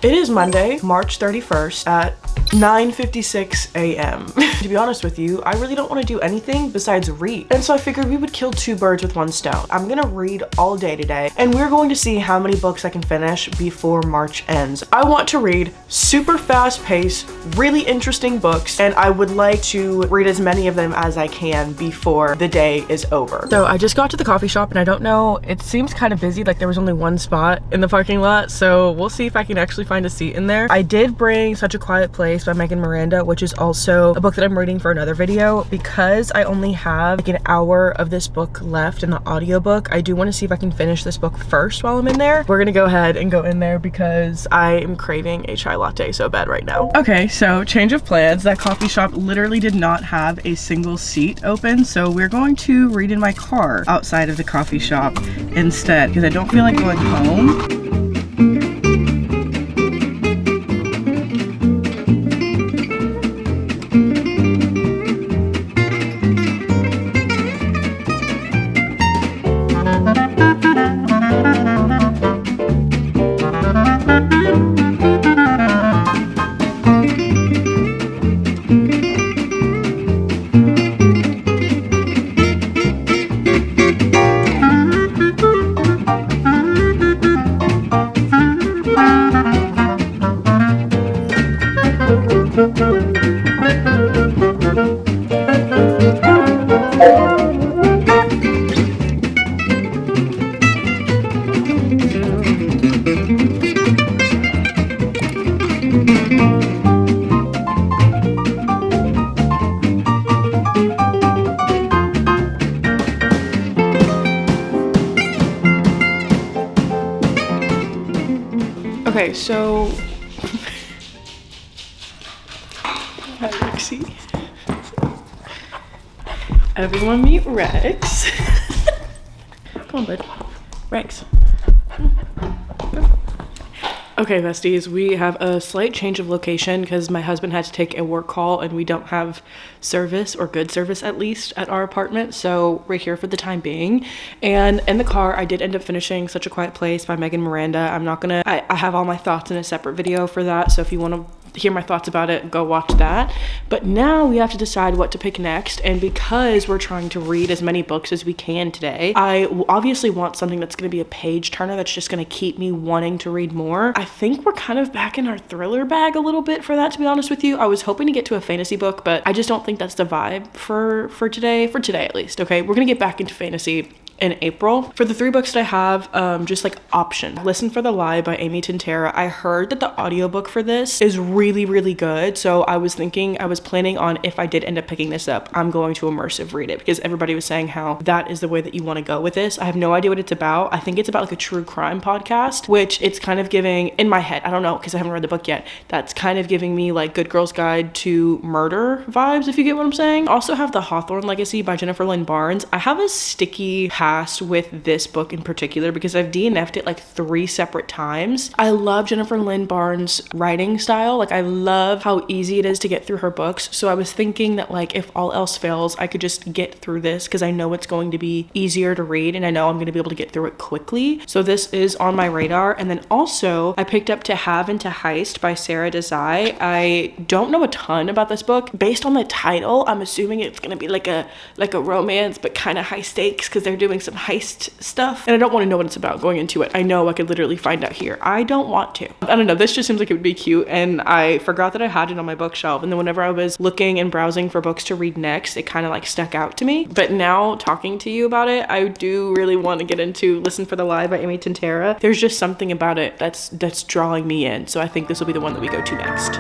It is Monday, March 31st at 9:56 a.m. To be honest with you, I really don't want to do anything besides read. And so I figured we would kill two birds with one stone. I'm gonna read all day today, and we're going to see how many books I can finish before March ends. I want to read super fast paced, really interesting books, and I would like to read as many of them as I can before the day is over. So I just got to the coffee shop, and I don't know, it seems kind of busy, like there was only one spot in the parking lot, so we'll see if I can actually find a seat in there. I did bring Such a Quiet Place by Megan Miranda, which is also a book that I'm reading for another video. Because I only have like an hour of this book left in the audiobook, I do want to see if I can finish this book first while I'm in there. We're gonna go ahead and go in there because I am craving a chai latte so bad right now. Okay, so change of plans. That coffee shop literally did not have a single seat open, so we're going to read in my car outside of the coffee shop instead because I don't feel like going home. Okay, so hi Rexy. Everyone meet Rex. Come on, bud. Rex. Okay, besties, we have a slight change of location because my husband had to take a work call and we don't have service, or good service at least, at our apartment, so we're here for the time being. And in the car, I did end up finishing Such a Quiet Place by Megan Miranda. I have all my thoughts in a separate video for that, so if you want to hear my thoughts about it, go watch that. But now we have to decide what to pick next, and because we're trying to read as many books as we can today, I obviously want something that's going to be a page turner that's just going to keep me wanting to read more. I think we're kind of back in our thriller bag a little bit for that, to be honest with you. I was hoping to get to a fantasy book, but I just don't think that's the vibe for today at least. Okay, we're gonna get back into fantasy in April. For the three books that I have, just like option, Listen for the Lie by Amy Tintera. I heard that the audiobook for this is really, really good. So I was planning on, if I did end up picking this up, I'm going to immersive read it because everybody was saying how that is the way that you want to go with this. I have no idea what it's about. I think it's about like a true crime podcast, which it's kind of giving, in my head, I don't know because I haven't read the book yet, that's kind of giving me like Good Girl's Guide to Murder vibes, if you get what I'm saying. Also have The Hawthorne Legacy by Jennifer Lynn Barnes. I have a sticky past with this book in particular because I've DNF'd it like 3 separate times. I love Jennifer Lynn Barnes' writing style. Like I love how easy it is to get through her books. So I was thinking that like if all else fails, I could just get through this because I know it's going to be easier to read and I know I'm going to be able to get through it quickly. So this is on my radar. And then also I picked up To Have and to Heist by Sarah Desai. I don't know a ton about this book. Based on the title, I'm assuming it's going to be like a romance, but kind of high stakes because they're doing some heist stuff. And I don't want to know what it's about going into it. I know I could literally find out here. I don't want to. I don't know. This just seems like it would be cute. And I forgot that I had it on my bookshelf. And then whenever I was looking and browsing for books to read next, it kind of like stuck out to me. But now talking to you about it, I do really want to get into Listen for the Lie by Amy Tintera. There's just something about it that's drawing me in. So I think this will be the one that we go to next.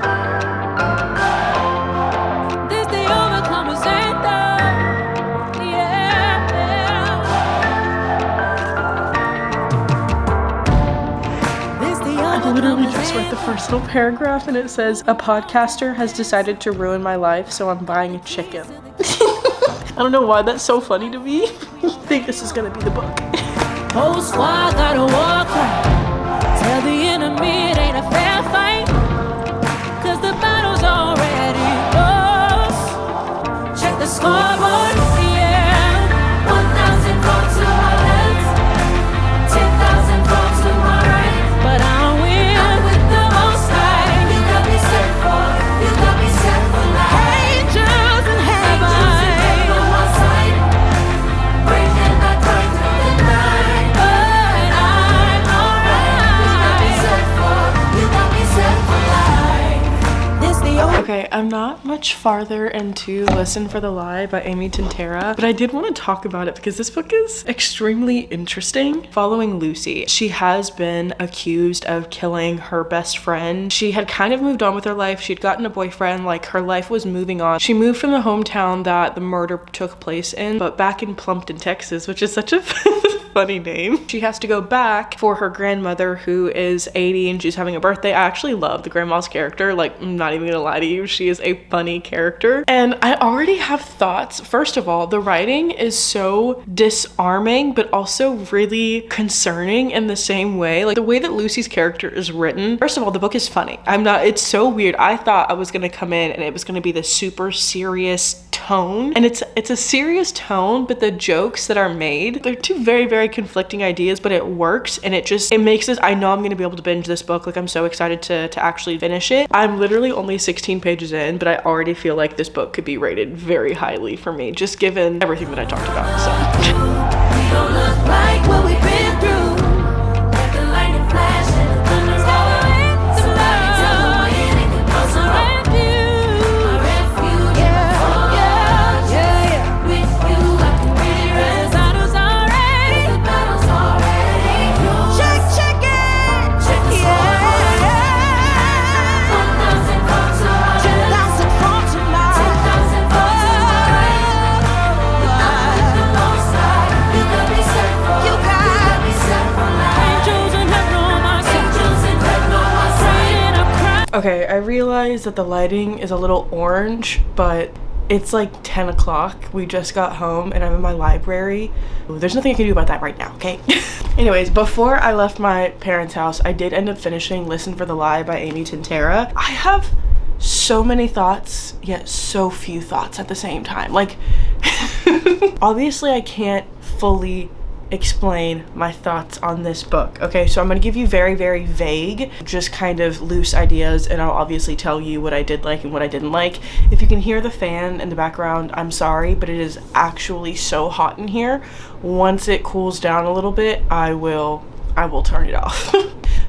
Literally just read the first little paragraph and it says, a podcaster has decided to ruin my life, so I'm buying a chicken. I don't know why that's so funny to me. I think this is gonna be the book. Whole squad gotta walk right. Tell the enemy it ain't a fair fight, cause the battle's already lost. Check the scoreboard, yeah. 1,000 votes to my left, 10,000 votes to my right, but I'm with the most Okay, I'm not much farther into Listen for the Lie by Amy Tintera, but I did want to talk about it because this book is extremely interesting. Following Lucy, she has been accused of killing her best friend. She had kind of moved on with her life. She'd gotten a boyfriend, like her life was moving on. She moved from the hometown that the murder took place in, but back in Plumpton, Texas, which is such a funny name. She has to go back for her grandmother who is 80 and she's having a birthday. I actually love the grandma's character. Like, I'm not even gonna lie to you. She is a funny character. And I already have thoughts. First of all, the writing is so disarming, but also really concerning in the same way. Like the way that Lucy's character is written. First of all, the book is funny. It's so weird. I thought I was gonna come in and it was gonna be this super serious tone. And it's a serious tone, but the jokes that are made, they're two very, very conflicting ideas, but it works. And it makes this, I know I'm gonna be able to binge this book. Like I'm so excited to actually finish it. I'm literally only 16 pages in, but I already feel like this book could be rated very highly for me, just given everything that I talked about. So. We don't look like what we've been through. Like the lightning flash and the thunder roll. Somebody tell me why it ain't impossible. My refuge, yeah. With you, I can really rest. The battle's already. Check it. Check the score. 1,000 from tomorrow. 10,000 from tomorrow. 10,000 from Okay, I realize that the lighting is a little orange, but it's like 10 o'clock. We just got home and I'm in my library. Ooh, there's nothing I can do about that right now, okay? Anyways, before I left my parents' house, I did end up finishing Listen for the Lie by Amy Tintera. I have so many thoughts, yet so few thoughts at the same time. Like, obviously I can't fully explain my thoughts on this book. Okay, so I'm gonna give you very, very vague, just kind of loose ideas, and I'll obviously tell you what I did like and what I didn't like. If you can hear the fan in the background, I'm sorry, but it is actually so hot in here. Once it cools down a little bit, I will turn it off.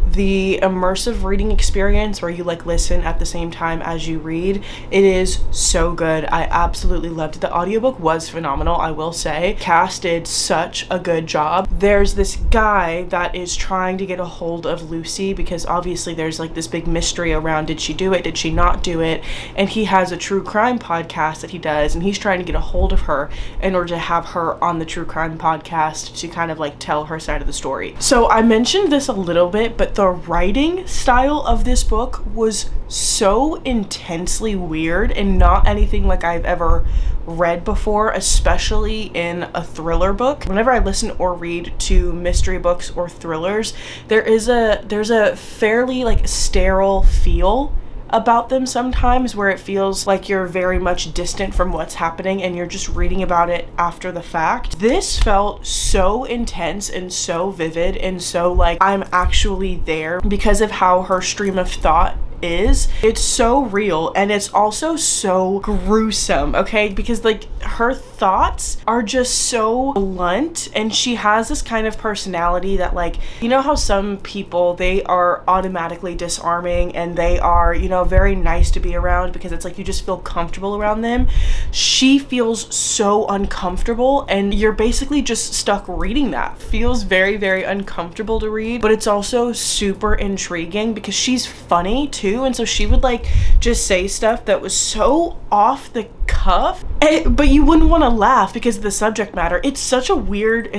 The immersive reading experience where you like listen at the same time as you read, it is so good. I absolutely loved it. The audiobook was phenomenal, I will say. Cast did such a good job. There's this guy that is trying to get a hold of Lucy because obviously there's like this big mystery around, did she do it, did she not do it? And he has a true crime podcast that he does, and he's trying to get a hold of her in order to have her on the true crime podcast to kind of like tell her side of the story. So I mentioned this a little bit, but the writing style of this book was so intensely weird and not anything like I've ever read before, especially in a thriller book. Whenever I listen or read to mystery books or thrillers, there's a fairly like sterile feel about them sometimes, where it feels like you're very much distant from what's happening and you're just reading about it after the fact. This felt so intense and so vivid and so like I'm actually there because of how her stream of thought is. It's so real and it's also so gruesome, okay? Because like her thoughts are just so blunt, and she has this kind of personality that, like, you know how some people, they are automatically disarming and they are, you know, very nice to be around because it's like you just feel comfortable around them. She feels so uncomfortable and you're basically just stuck reading that. Feels very, very uncomfortable to read, but it's also super intriguing because she's funny too. And so she would like just say stuff that was so off the cuff, but you wouldn't want to laugh because of the subject matter. It's such a weird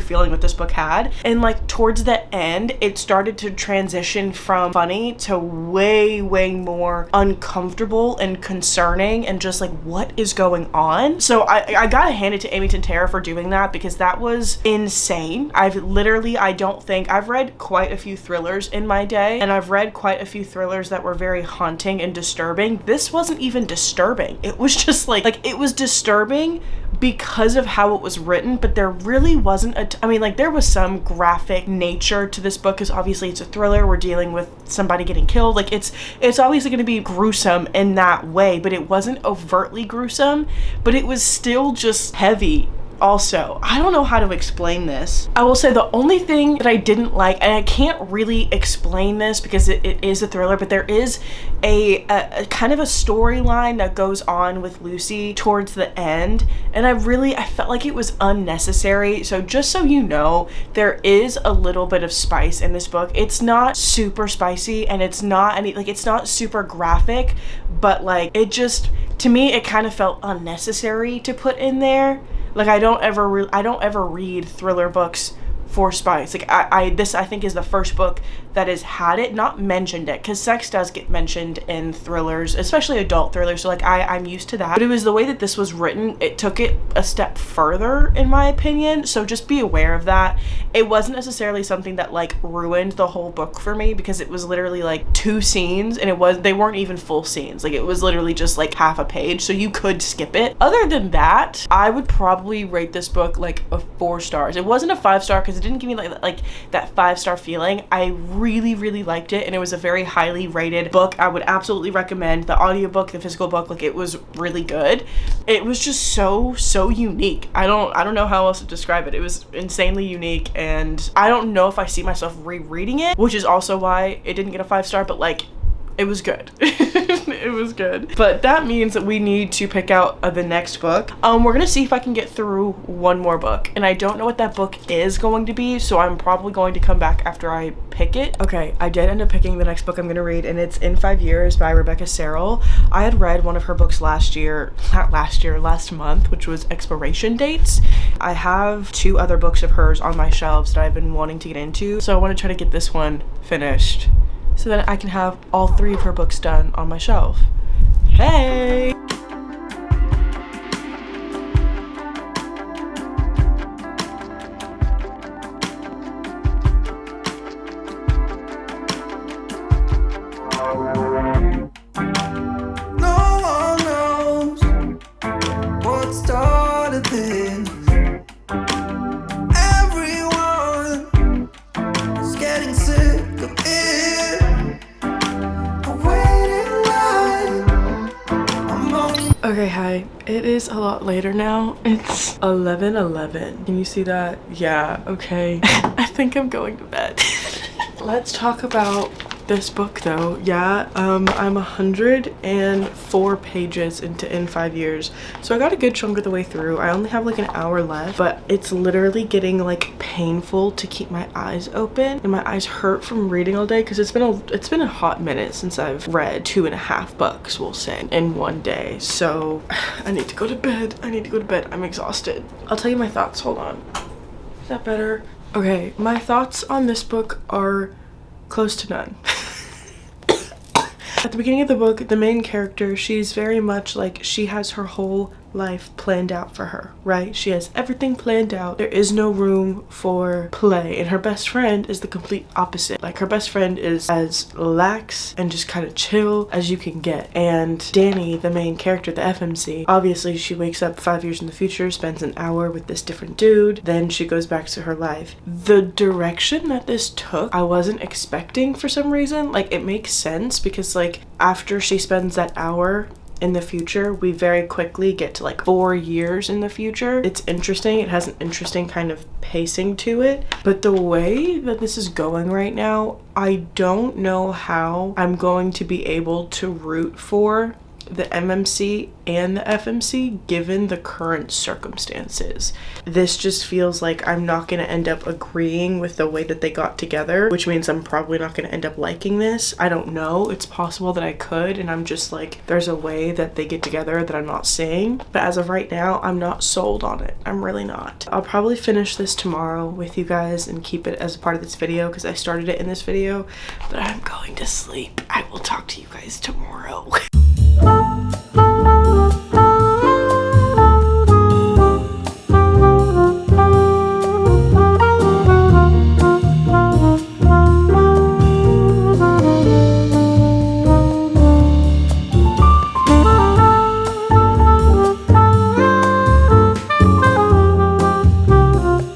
feeling that this book had. And like towards the end, it started to transition from funny to way, way more uncomfortable and concerning and just like, what is going on? So I gotta hand it to Amy Tintera for doing that because that was insane. I've read quite a few thrillers in my day, and I've read quite a few thrillers that were very haunting and disturbing. This wasn't even disturbing. It was just like it was disturbing because of how it was written, but there really wasn't there was some graphic nature to this book because obviously it's a thriller. We're dealing with somebody getting killed. Like it's obviously going to be gruesome in that way, but it wasn't overtly gruesome, but it was still just heavy Also, I don't know how to explain this. I will say the only thing that I didn't like, and I can't really explain this because it is a thriller, but there is a kind of a storyline that goes on with Lucy towards the end, and I felt like it was unnecessary. So just so you know, there is a little bit of spice in this book. It's not super spicy, and it's not it's not super graphic, but like it just, to me, it kind of felt unnecessary to put in there. Like I don't ever read thriller books for spice. Like this I think is the first book that has had it, not mentioned it, because sex does get mentioned in thrillers, especially adult thrillers, so like I'm used to that, but it was the way that this was written, it took it a step further in my opinion. So just be aware of that. It wasn't necessarily something that like ruined the whole book for me, because it was literally like 2 scenes, and they weren't even full scenes. Like it was literally just like half a page, so you could skip it. Other than that, I would probably rate this book like a 4 stars. It wasn't a 5-star because it didn't give me like that 5-star feeling. I really liked it, and it was a very highly rated book. I would absolutely recommend the audiobook, the physical book. Like it was really good. It was just so unique. I don't know how else to describe it. It was insanely unique, and I don't know if I see myself rereading it, which is also why it didn't get a 5-star, but like it was good. It was good. But that means that we need to pick out the next book. We're gonna see if I can get through one more book, and I don't know what that book is going to be, so I'm probably going to come back after I pick it. Okay, I did end up picking the next book I'm gonna read, and it's In 5 Years by Rebecca Serrell. I had read one of her books last month, which was Expiration Dates. I have 2 other books of hers on my shelves that I've been wanting to get into, so I want to try to get this one finished so that I can have all 3 of her books done on my shelf. Hey! No one knows what started this. Everyone is getting sick of it. I'm waiting line. I'm only Okay, hi. It is a lot later now. It's 11:11. Can you see that? Yeah, okay. I think I'm going to bed. Let's talk about this book though. Yeah, I'm 104 pages into In 5 Years, so I got a good chunk of the way through. I only have like an hour left, but it's literally getting like painful to keep my eyes open, and my eyes hurt from reading all day because it's been a hot minute since I've read 2.5 books, we'll say, in one day. So I need to go to bed. I'm exhausted. I'll tell you my thoughts. Hold on. Is that better? Okay, my thoughts on this book are close to none. At the beginning of the book, the main character, she's very much like, she has her whole life planned out for her, right? She has everything planned out. There is no room for play, and her best friend is the complete opposite. Like, her best friend is as lax and just kind of chill as you can get. And Danny, the main character, the FMC, obviously she wakes up 5 years in the future, spends an hour with this different dude, then she goes back to her life. The direction that this took, I wasn't expecting for some reason. Like, it makes sense because like after she spends that hour in the future, we very quickly get to like 4 years in the future. It's interesting. It has an interesting kind of pacing to it. But the way that this is going right now, I don't know how I'm going to be able to root for the MMC and the FMC given the current circumstances. This just feels like I'm not going to end up agreeing with the way that they got together, which means I'm probably not going to end up liking this. I don't know. It's possible that I could, and I'm just like, there's a way that they get together that I'm not seeing. But as of right now, I'm not sold on it. I'm really not. I'll probably finish this tomorrow with you guys and keep it as a part of this video because I started it in this video, but I'm going to sleep. I will talk to you guys tomorrow.